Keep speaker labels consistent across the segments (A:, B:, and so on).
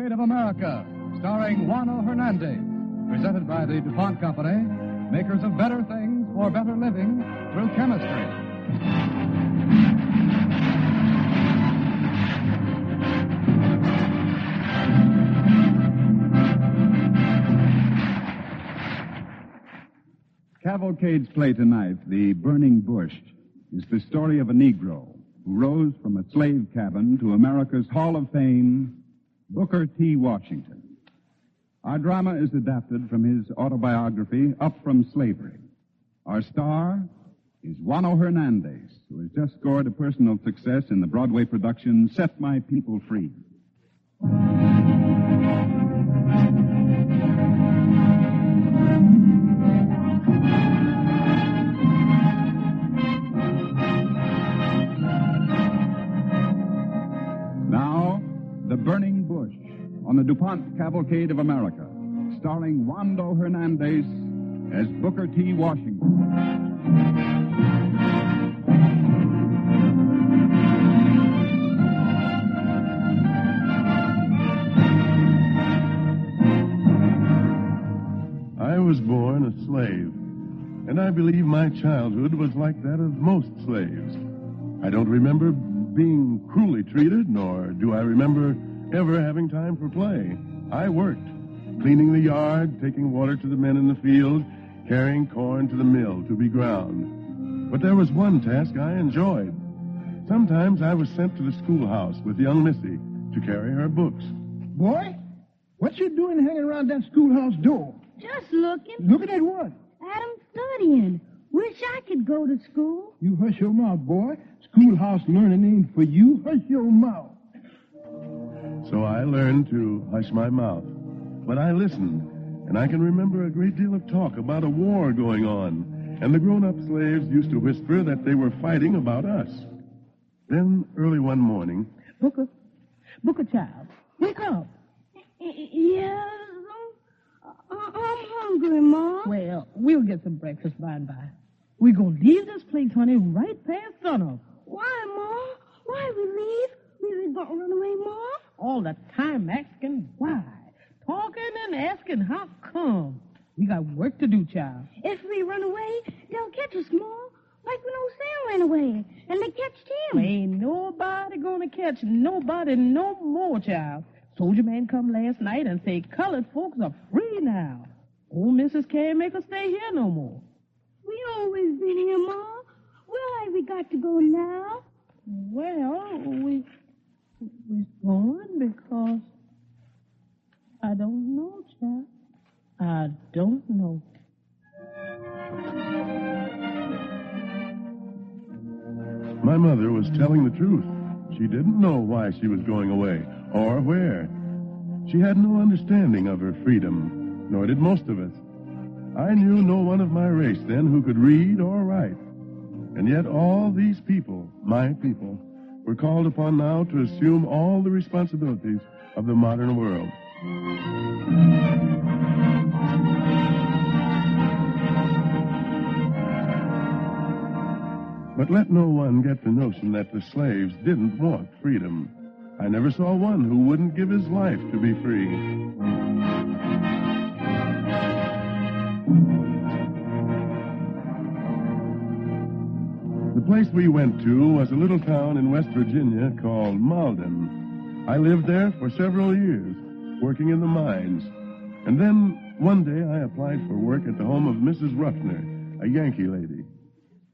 A: Cavalcade of America, starring Juan Hernandez. Presented by the DuPont Company, makers of better things for better living through chemistry.
B: Cavalcade's play tonight, The Burning Bush, is the story of a Negro who rose from a slave cabin to America's Hall of Fame, Booker T. Washington. Our drama is adapted from his autobiography, Up from Slavery. Our star is Juan Hernandez, who has just scored a personal success in the Broadway production, Set My People Free. Now, The Burning Bush on the DuPont Cavalcade of America, starring Juan Hernandez as Booker T. Washington.
C: I was born a slave, and I believe my childhood was like that of most slaves. I don't remember being cruelly treated, nor do I remember ever having time for play. I worked, cleaning the yard, taking water to the men in the field, carrying corn to the mill to be ground. But there was one task I enjoyed. Sometimes I was sent to the schoolhouse with young Missy to carry her books.
D: Boy, what you doing hanging around that schoolhouse door?
E: Just looking.
D: Looking at what?
E: Adam studying. Wish I could go to school.
D: You hush your mouth, boy. Schoolhouse learning ain't for you. Hush your mouth.
C: So I learned to hush my mouth. But I listened, and I can remember a great deal of talk about a war going on, and the grown-up slaves used to whisper that they were fighting about us. Then, early one morning...
D: Booker, child, wake up.
E: Yes, I'm hungry, Mom.
F: Well, we'll get some breakfast by and by. We're going to leave this place, honey, right past sunup.
E: Why, Mom? Why we leave? We don't run away, Mom.
F: All the time asking why. Talking and asking how come. We got work to do, child.
E: If we run away, they'll catch us, Mom. Like when old Sam ran away, and they catched him.
F: Ain't nobody gonna catch nobody no more, child. Soldier man come last night and say colored folks are free now. Old Mrs. can't make us stay here no more.
E: We always been here, Mom. Where have we got to go now?
F: Well, we're going because I don't know, child. I don't know.
C: My mother was telling the truth. She didn't know why she was going away, or where. She had no understanding of her freedom, nor did most of us. I knew no one of my race then who could read or write. And yet all these people, my people, were called upon now to assume all the responsibilities of the modern world. But let no one get the notion that the slaves didn't want freedom. I never saw one who wouldn't give his life to be free. The place we went to was a little town in West Virginia called Malden. I lived there for several years, working in the mines. And then one day I applied for work at the home of Mrs. Ruffner, a Yankee lady.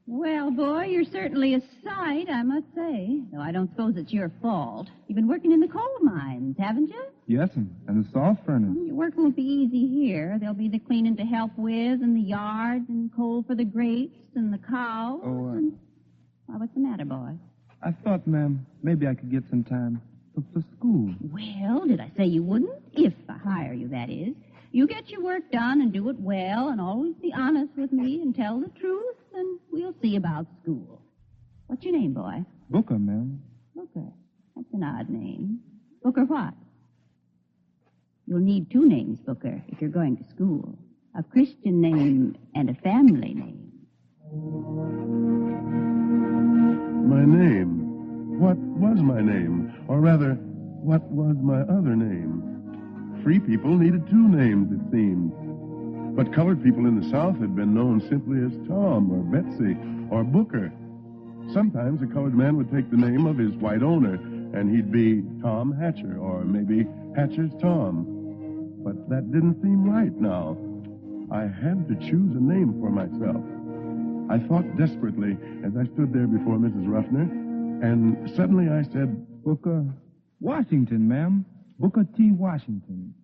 G: Well, boy, you're certainly a sight, I must say. Though I don't suppose it's your fault. You've been working in the coal mines, haven't you?
H: Yes, and the salt furnace.
G: Well, your work won't be easy here. There'll be the cleaning to help with, and the yards, and coal for the grates, and the cows. And... Why, what's the matter, boy?
H: I thought, ma'am, maybe I could get some time for school.
G: Well, did I say you wouldn't? If I hire you, that is. You get your work done and do it well, and always be honest with me and tell the truth, and we'll see about school. What's your name, boy?
H: Booker, ma'am.
G: Booker. That's an odd name. Booker what? You'll need two names, Booker, if you're going to school. A Christian name and a family name.
C: My name? What was my name? Or rather, what was my other name? free people needed two names, it seemed. But colored people in the South had been known simply as Tom or Betsy or Booker. Sometimes a colored man would take the name of his white owner, and he'd be Tom Hatcher, or maybe Hatcher's Tom. But that didn't seem right now. I had to choose a name for myself. I thought desperately as I stood there before Mrs. Ruffner, and suddenly I said,
H: Booker Washington, ma'am. Booker T. Washington.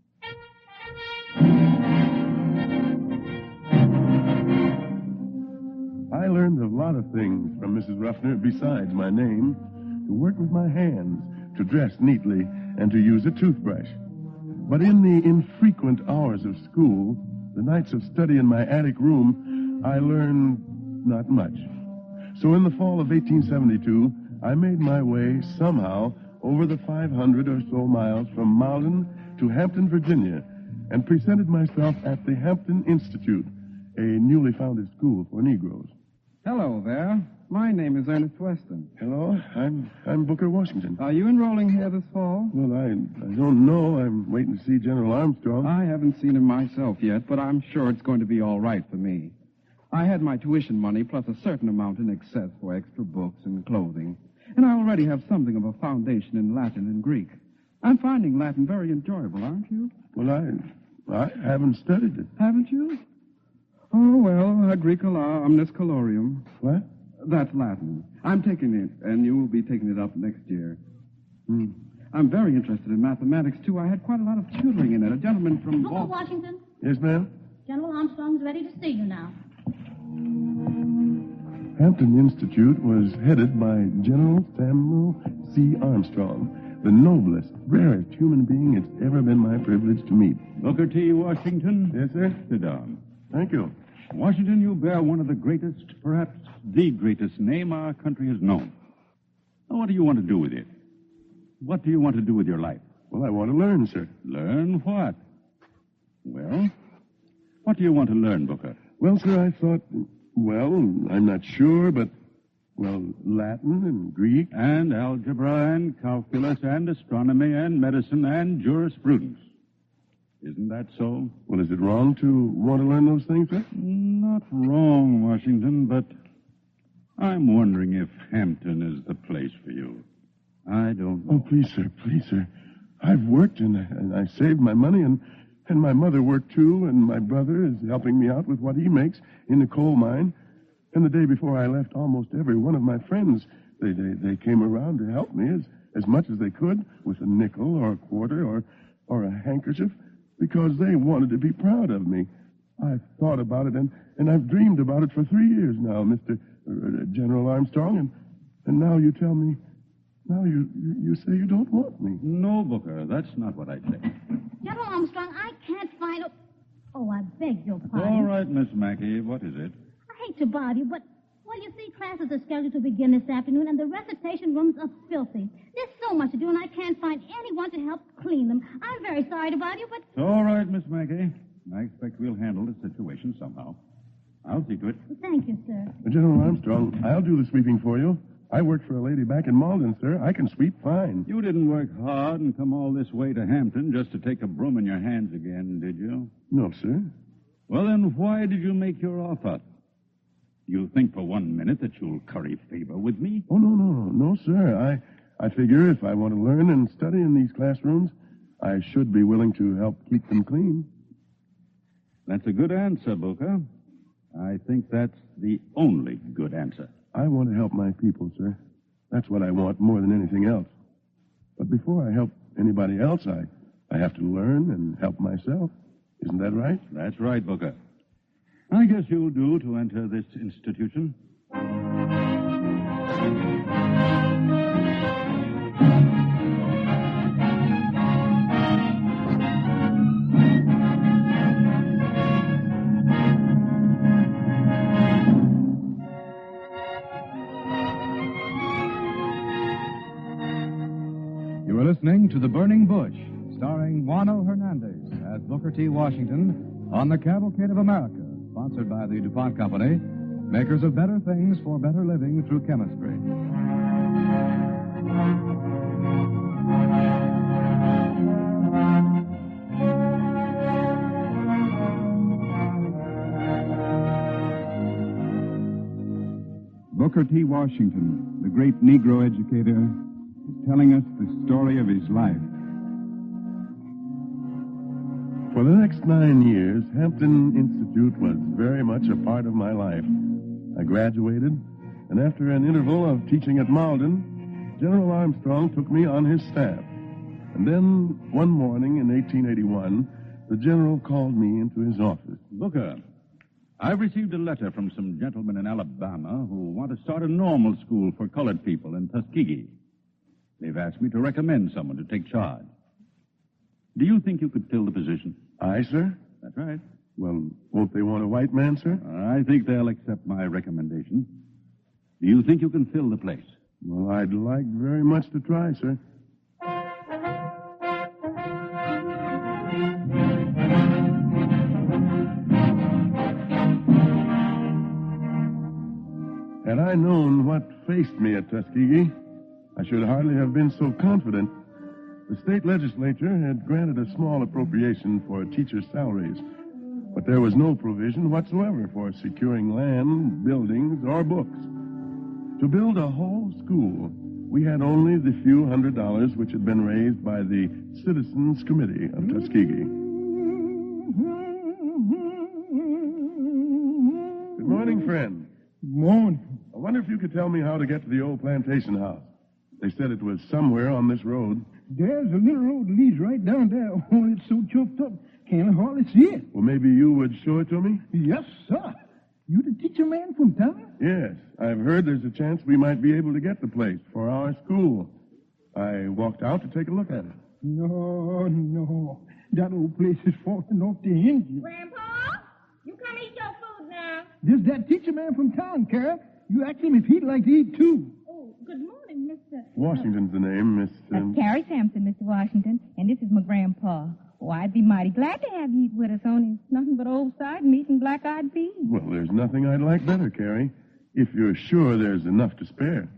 C: I learned a lot of things from Mrs. Ruffner besides my name: to work with my hands, to dress neatly, and to use a toothbrush. But in the infrequent hours of school, the nights of study in my attic room, I learned not much. So in the fall of 1872, I made my way somehow over the 500 or so miles from Malden to Hampton, Virginia, and presented myself at the Hampton Institute, a newly founded school for Negroes.
B: Hello there. My name is Ernest Weston.
C: Hello, I'm Booker Washington.
B: Are you enrolling here this fall?
C: Well, I don't know. I'm waiting to see General Armstrong.
B: I haven't seen him myself yet, but I'm sure it's going to be all right for me. I had my tuition money plus a certain amount in excess for extra books and clothing. And I already have something of a foundation in Latin and Greek. I'm finding Latin very enjoyable, aren't you?
C: Well, I haven't studied it.
B: Haven't you? Oh, well, Agricola omnis colorium.
C: What?
B: That's Latin. I'm taking it, and you will be taking it up next year. I'm very interested in mathematics, too. I had quite a lot of tutoring in it. A gentleman from
I: Booker Washington,
C: Yes, ma'am?
I: General Armstrong's ready to see you now.
C: Hampton Institute was headed by General Samuel C. Armstrong, the noblest, rarest human being it's ever been my privilege to meet.
J: Booker T. Washington.
C: Yes, sir?
J: Sit down.
C: Thank you.
J: Washington, you bear one of the greatest, perhaps the greatest name our country has known. Now, what do you want to do with it? What do you want to do with your life?
C: Well, I want to learn, sir.
J: Learn what? Well, what do you want to learn, Booker?
C: Well, sir, I thought, well, I'm not sure, but, well, Latin and Greek.
J: And algebra and calculus and astronomy and medicine and jurisprudence. Isn't that so?
C: Well, is it wrong to want to learn those things, sir?
J: Not wrong, Washington, but I'm wondering if Hampton is the place for you. I don't know.
C: Oh, please, sir. I've worked and I saved my money, and my mother worked, too, and my brother is helping me out with what he makes in the coal mine. And the day before I left, almost every one of my friends, they came around to help me as much as they could with a nickel or a quarter or a handkerchief, because they wanted to be proud of me. I've thought about it, and I've dreamed about it for 3 years now, Mr. General Armstrong, and now you tell me, now you say you don't want me.
J: No, Booker, that's not what I say.
I: General Armstrong, I can't find a... Oh, I beg your pardon.
J: All right, Miss Mackey, what is it?
I: I hate to bother you, but, well, you see, classes are scheduled to begin this afternoon, and the recitation rooms are filthy. There's so much to do, and I can't find anyone to help clean them. I'm very sorry to bother you, but...
J: All right, Miss Mackey. I expect we'll handle the situation somehow. I'll see to it.
I: Thank you, sir.
C: General Armstrong, I'll do the sweeping for you. I worked for a lady back in Malden, sir. I can sweep fine.
J: You didn't work hard and come all this way to Hampton just to take a broom in your hands again, did you?
C: No, sir.
J: Well, then why did you make your offer? You think for 1 minute that you'll curry favor with me?
C: Oh, no, sir. I figure if I want to learn and study in these classrooms, I should be willing to help keep them clean.
J: That's a good answer, Booker. I think that's the only good answer.
C: I want to help my people, sir. That's what I want more than anything else. But before I help anybody else, I have to learn and help myself. Isn't that right?
J: That's right, Booker. I guess you'll do to enter this institution.
A: You are listening to The Burning Bush, starring Juano Hernandez as Booker T. Washington on the Cavalcade of America, sponsored by the DuPont Company, makers of better things for better living through chemistry.
B: Booker T. Washington, the great Negro educator, is telling us the story of his life.
C: For the next 9 years, Hampton Institute was very much a part of my life. I graduated, and after an interval of teaching at Malden, General Armstrong took me on his staff. And then, one morning in 1881, the general called me into his office.
J: Booker, I've received a letter from some gentlemen in Alabama who want to start a normal school for colored people in Tuskegee. They've asked me to recommend someone to take charge. Do you think you could fill the position?
C: Aye, sir?
J: That's right.
C: Well, won't they want a white man, sir?
J: I think they'll accept my recommendation. Do you think you can fill the place?
C: Well, I'd like very much to try, sir. Had I known what faced me at Tuskegee, I should hardly have been so confident. The state legislature had granted a small appropriation for teachers' salaries, but there was no provision whatsoever for securing land, buildings, or books. To build a whole school, we had only the few $100s which had been raised by the Citizens Committee of Tuskegee. Good morning, friend.
D: Morning.
C: I wonder if you could tell me how to get to the old plantation house. They said it was somewhere on this road.
D: There's a little road that leads right down there, only it's so choked up, can't hardly see it.
C: Well, maybe you would show it to me?
D: Yes, sir. You the teacher man from town?
C: Yes. I've heard there's a chance we might be able to get the place for our school. I walked out to take a look at it.
D: No. That old place is falling off the hinges.
E: Grandpa, you come eat your food now.
D: This that teacher man from town, Carol. You asked him if he'd like to eat, too.
E: Oh, good morning, Mr.
C: Washington's the name, Miss...
K: That's Carrie Sampson, Mr. Washington, and this is my grandpa. Oh, I'd be mighty glad to have you eat with us, only it's nothing but old side meat and black-eyed peas.
C: Well, there's nothing I'd like better, Carrie, if you're sure there's enough to spare.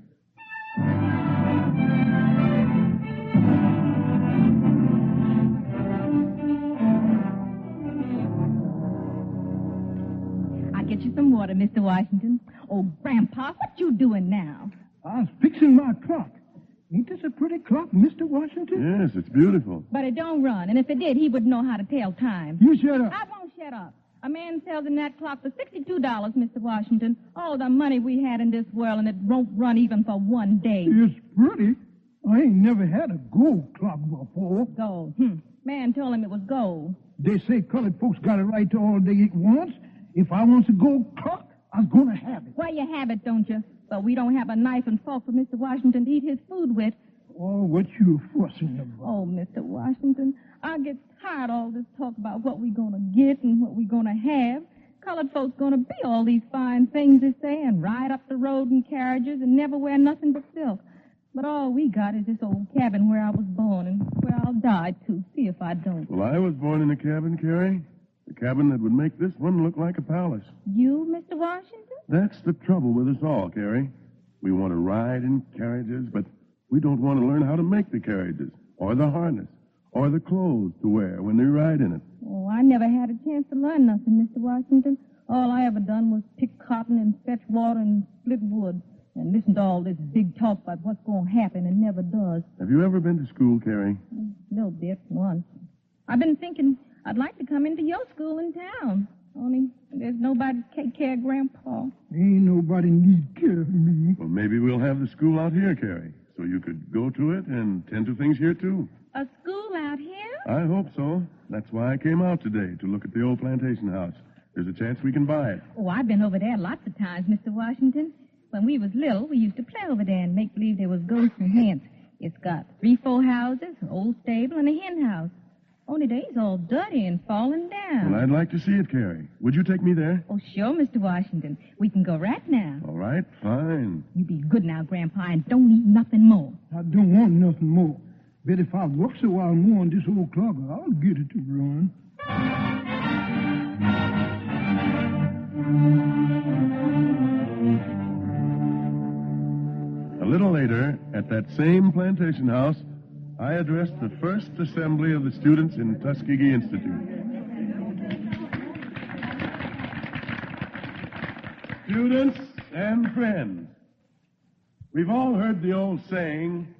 K: I'll get you some water, Mr. Washington. Oh, Grandpa, what you doing now?
D: I was fixing my clock. Ain't this a pretty clock, Mr. Washington?
C: Yes, it's beautiful.
K: But it don't run, and if it did, he would know how to tell time.
D: You shut up.
K: I won't shut up. A man sells in that clock for $62, Mr. Washington. All the money we had in this world, and it won't run even for one day.
D: It's pretty. I ain't never had a gold clock before.
K: Gold? Man told him it was gold.
D: They say colored folks got a right to all they wants. If I wants a gold clock, I was going to have it.
K: Well, you have it, don't you? But we don't have a knife and fork for Mr. Washington to eat his food with.
D: Oh, what you fussing about?
K: Oh, Mr. Washington, I get tired of all this talk about what we're going to get and what we're going to have. Colored folks going to be all these fine things they say and ride up the road in carriages and never wear nothing but silk. But all we got is this old cabin where I was born and where I'll die, too. See if I don't.
C: Well, I was born in a cabin, Carrie. A cabin that would make this one look like a palace.
K: You, Mr. Washington?
C: That's the trouble with us all, Carrie. We want to ride in carriages, but we don't want to learn how to make the carriages, or the harness, or the clothes to wear when they ride in it.
K: Oh, I never had a chance to learn nothing, Mr. Washington. All I ever done was pick cotton and fetch water and split wood and listen to all this big talk about what's going to happen and never does.
C: Have you ever been to school, Carrie?
K: A little bit, once. I've been thinking I'd like to come into your school in town. Only there's nobody to take care of Grandpa.
D: Ain't nobody need care of me.
C: Well, maybe we'll have the school out here, Carrie, so you could go to it and tend to things here, too.
K: A school out here?
C: I hope so. That's why I came out today, to look at the old plantation house. There's a chance we can buy it.
K: Oh, I've been over there lots of times, Mr. Washington. When we was little, we used to play over there and make believe there was ghosts and hens. It's got 3-4 houses, an old stable, and a hen house. Only they's all dirty and falling down.
C: Well, I'd like to see it, Carrie. Would you take me there?
K: Oh, sure, Mr. Washington. We can go right now.
C: All right, fine.
K: You be good now, Grandpa, and don't eat nothing more.
D: I don't want nothing more. Bet if I work a while more on this old clock, I'll get it to run.
C: A little later, at that same plantation house, I addressed the first assembly of the students in Tuskegee Institute. Students, And friends, we've all heard the old saying,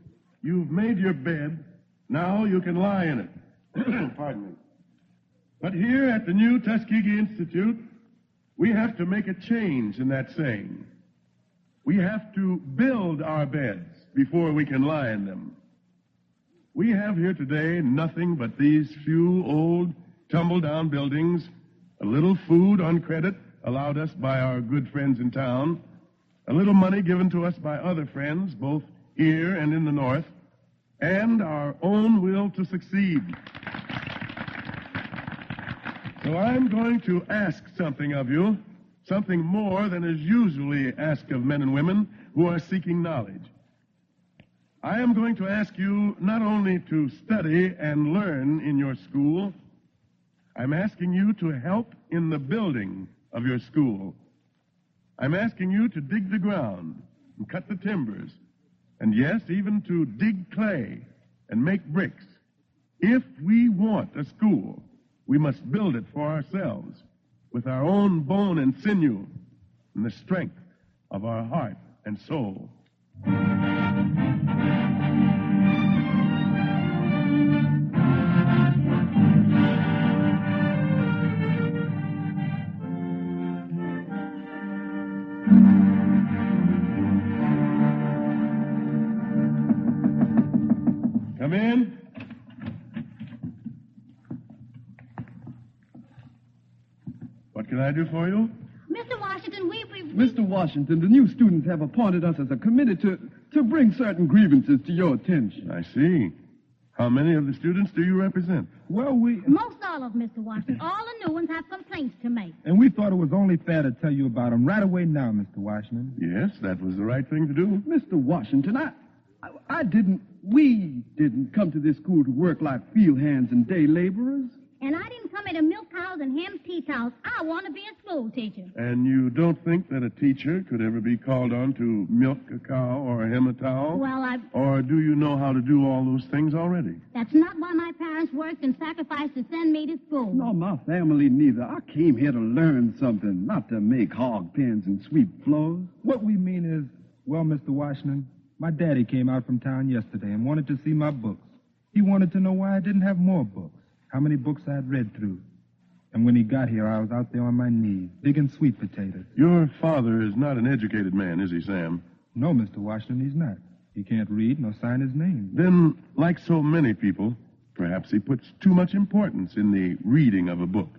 C: you've made your bed, now you can lie in it. Pardon me. But here at the new Tuskegee Institute, we have to make a change in that saying. We have to build our beds before we can lie in them. We have here today nothing but these few old, tumble-down buildings, a little food on credit allowed us by our good friends in town, a little money given to us by other friends, both here and in the North, and our own will to succeed. So I'm going to ask something of you, something more than is usually asked of men and women who are seeking knowledge. I am going to ask you not only to study and learn in your school, I'm asking you to help in the building of your school. I'm asking you to dig the ground and cut the timbers, and yes, even to dig clay and make bricks. If we want a school, we must build it for ourselves with our own bone and sinew and the strength of our heart and soul. Come in. What can I do for you?
I: Mr. Washington, we...
H: Mr. Washington, the new students have appointed us as a committee to bring certain grievances to your attention.
C: I see. How many of the students do you represent?
H: Well,
I: Most all of them, Mr. Washington. All the new ones have complaints to make.
H: And we thought it was only fair to tell you about them right away now, Mr. Washington.
C: Yes, that was the right thing to do.
H: Mr. Washington, we didn't come to this school to work like field hands and day laborers.
I: And I didn't come here to milk cows and hem tea towels. I want to be a school teacher.
C: And you don't think that a teacher could ever be called on to milk a cow or hem a towel?
I: Well,
C: Or do you know how to do all those things already?
I: That's not why my parents worked and sacrificed to send me to school.
H: No, my family neither. I came here to learn something, not to make hog pens and sweep floors. What we mean is, well, Mr. Washington, my daddy came out from town yesterday and wanted to see my books. He wanted to know why I didn't have more books, how many books I'd read through. And when he got here, I was out there on my knees, digging sweet potatoes.
C: Your father is not an educated man, is he, Sam?
H: No, Mr. Washington, he's not. He can't read nor sign his name.
C: Then, like so many people, perhaps he puts too much importance in the reading of a book.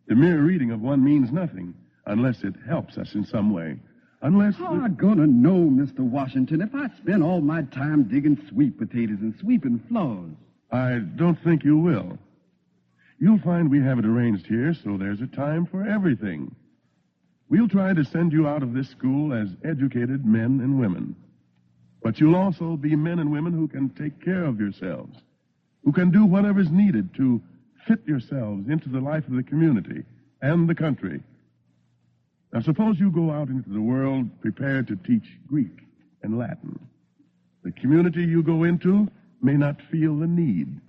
C: The mere reading of one means nothing unless it helps us in some way. Unless...
H: How am I gonna know, Mr. Washington, if I spend all my time digging sweet potatoes and sweeping floors?
C: I don't think you will. You'll find we have it arranged here so there's a time for everything. We'll try to send you out of this school as educated men and women. But you'll also be men and women who can take care of yourselves, who can do whatever's needed to fit yourselves into the life of the community and the country. Now, suppose you go out into the world prepared to teach Greek and Latin. The community you go into may not feel the need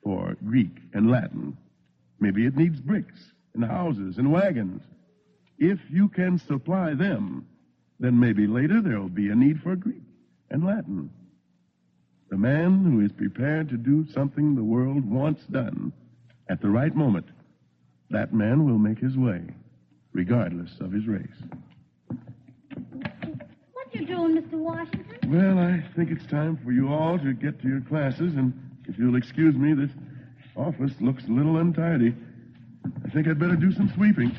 C: for Greek and Latin. Maybe it needs bricks and houses and wagons. If you can supply them, then maybe later there'll be a need for Greek and Latin. The man who is prepared to do something the world wants done at the right moment, that man will make his way, regardless of his race.
I: What you doing, Mr. Washington?
C: Well, I think it's time for you all to get to your classes, and if you'll excuse me, this office looks a little untidy. I think I'd better do some sweeping.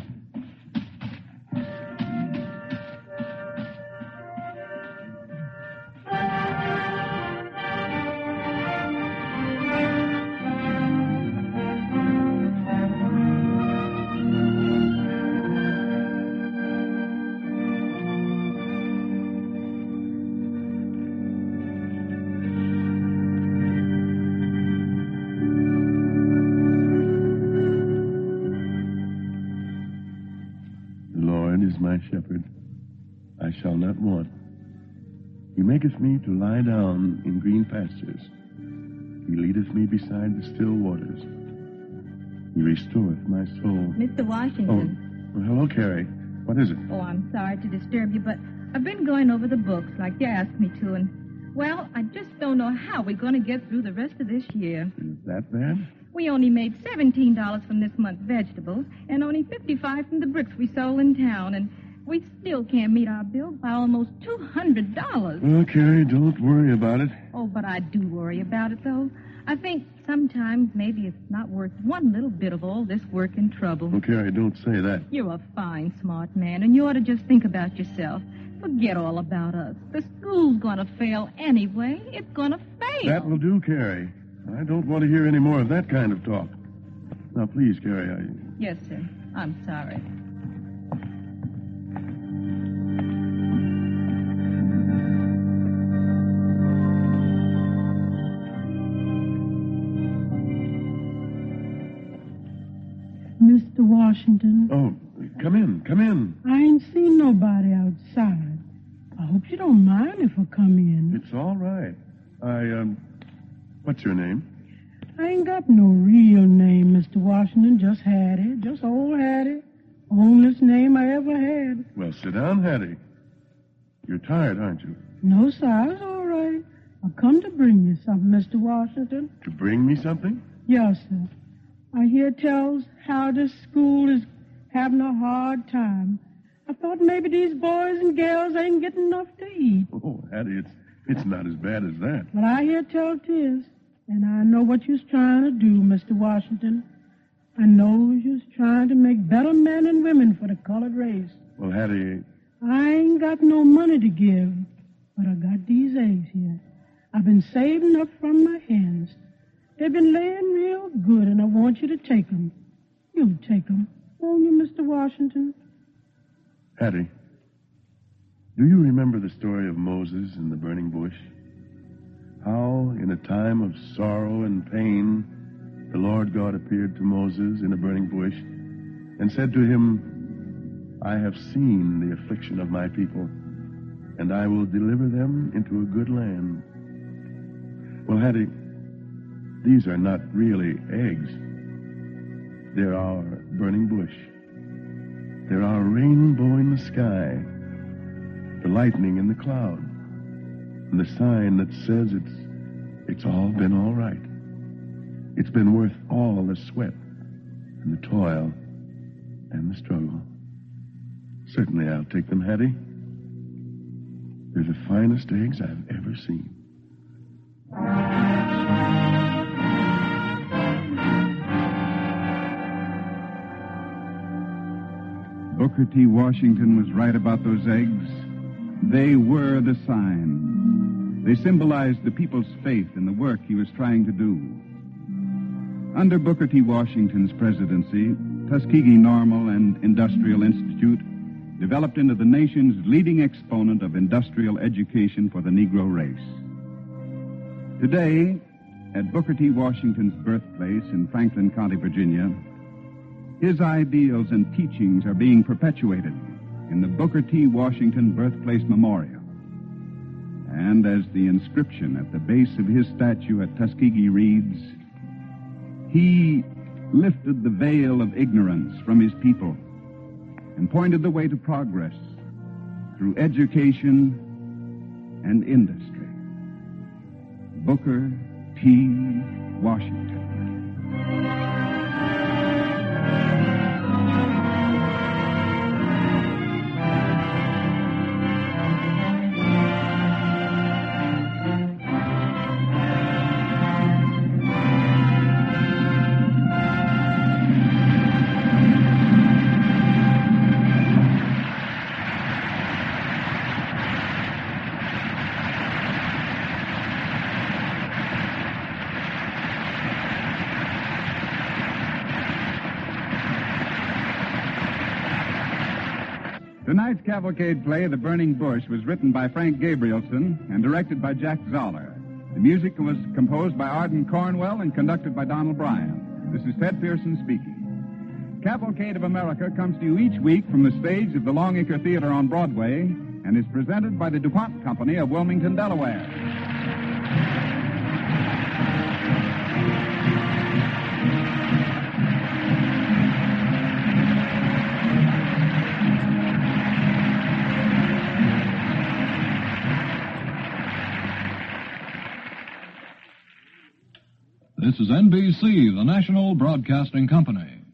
C: My shepherd, I shall not want. He maketh me to lie down in green pastures. He leadeth me beside the still waters. He restoreth my soul.
K: Mr. Washington.
C: Oh, well, hello, Carrie. What is it?
K: Oh, I'm sorry to disturb you, but I've been going over the books like you asked me to, and, well, I just don't know how we're going to get through the rest of this year.
C: Is that bad?
K: We only made $17 from this month's vegetables and only $55 from the bricks we sold in town, and we still can't meet our bill by almost $200.
C: Well, Carrie, don't worry about it.
K: Oh, but I do worry about it, though. I think sometimes maybe it's not worth one little bit of all this work and trouble.
C: Well, Carrie, don't say that.
K: You're a fine, smart man, and you ought to just think about yourself. Forget all about us. The school's going to fail anyway. It's going to fail.
C: That will do, Carrie. I don't want to hear any more of that kind of talk. Now, please, Carrie,
K: Yes, sir. I'm sorry.
F: Mr. Washington.
C: Oh, come in.
F: I ain't seen nobody outside. I hope you don't mind if I come in.
C: It's all right. What's your name?
F: I ain't got no real name, Mr. Washington. Just Hattie. Just old Hattie. Onlyest name I ever had.
C: Well, sit down, Hattie. You're tired, aren't you?
F: No, sir. It's all right. I come to bring you something, Mr. Washington.
C: To bring me something?
F: Yes, sir. I hear tells how this school is having a hard time. I thought maybe these boys and girls ain't getting enough to eat.
C: Oh, Hattie, it's not as bad as that.
F: But I hear tell 'tis, and I know what you's trying to do, Mr. Washington. I know you's trying to make better men and women for the colored race.
C: Well, Hattie...
F: I ain't got no money to give, but I got these eggs here. I've been saving up from my hens. They've been laying real good, and I want you to take them. You'll take them, won't you, Mr. Washington?
C: Hattie, do you remember the story of Moses in the burning bush? How, in a time of sorrow and pain, the Lord God appeared to Moses in a burning bush and said to him, I have seen the affliction of my people, and I will deliver them into a good land. Well, Hattie, these are not really eggs. They're our burning bush. They're our rainbow in the sky, the lightning in the cloud, and the sign that says it's all been all right. It's been worth all the sweat and the toil and the struggle. Certainly I'll take them, Hattie. They're the finest eggs I've ever seen.
B: Booker T. Washington was right about those eggs. They were the sign. They symbolized the people's faith in the work he was trying to do. Under Booker T. Washington's presidency, Tuskegee Normal and Industrial Institute developed into the nation's leading exponent of industrial education for the Negro race. Today, at Booker T. Washington's birthplace in Franklin County, Virginia, his ideals and teachings are being perpetuated in the Booker T. Washington Birthplace Memorial. And as the inscription at the base of his statue at Tuskegee reads, he lifted the veil of ignorance from his people and pointed the way to progress through education and industry. Booker T. Washington. Tonight's cavalcade play, The Burning Bush, was written by Frank Gabrielson and directed by Jack Zoller. The music was composed by Arden Cornwell and conducted by Donald Bryan. This is Ted Pearson speaking. Cavalcade of America comes to you each week from the stage of the Longacre Theater on Broadway and is presented by the DuPont Company of Wilmington, Delaware.
A: This is NBC, the National Broadcasting Company.